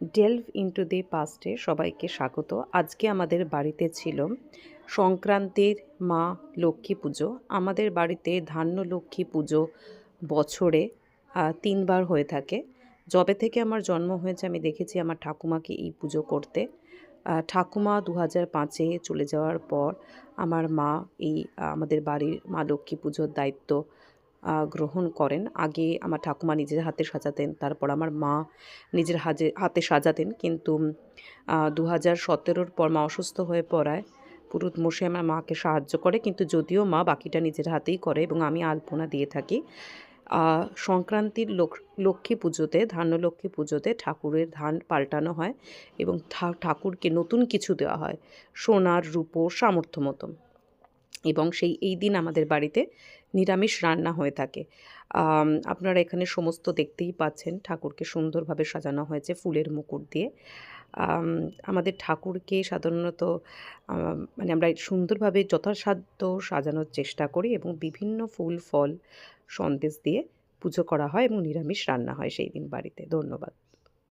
Delve into দি পাস্টে সবাইকে স্বাগত। আজকে আমাদের বাড়িতে ছিল সংক্রান্তির মা লক্ষ্মী পুজো। আমাদের বাড়িতে ধান্য লক্ষ্মী পুজো বছরে ৩ বার হয়ে থাকে। যবে থেকে আমার জন্ম হয়েছে আমি দেখেছি আমার ঠাকুমাকে এই পুজো করতে। ঠাকুমা ২০০৫-এ চলে যাওয়ার পর আমার মা এই আমাদের বাড়ির মা লক্ষ্মী পুজোর দায়িত্ব গ্রহণ করেন। আগে আমার ঠাকুমা নিজের হাতে সাজাতেন, তারপর আমার মা নিজের হাতে সাজাতেন, কিন্তু ২০১৭-র পর মা অসুস্থ হয়ে পড়ায় পুরোহিত মশাই আমার মাকে সাহায্য করে, কিন্তু যদিও মা বাকিটা নিজের হাতেই করে এবং আমি আলপনা দিয়ে থাকি। সংক্রান্তির লক্ষ্মী পুজোতে, ধান্য লক্ষ্মী পুজোতে ঠাকুরের ধান পাল্টানো হয় এবং ঠাকুরকে নতুন কিছু দেওয়া হয়, সোনার রূপোর সামর্থ্য মতো। এবং এই দিন আমাদের বাড়িতে নিরামিষ রান্না হয়ে থাকে। আপনারা এখানে সমস্ত দেখতেই পাচ্ছেন, ঠাকুরকে সুন্দরভাবে সাজানো হয়েছে ফুলের মুকুট দিয়ে। আমাদের ঠাকুরকে সাধারণত মানে আমরা সুন্দরভাবে যথাসাধ্য সাজানোর চেষ্টা করি এবং বিভিন্ন ফুল ফল সন্দেশ দিয়ে পুজো করা হয় এবং নিরামিষ রান্না হয় সেই দিন বাড়িতে। ধন্যবাদ।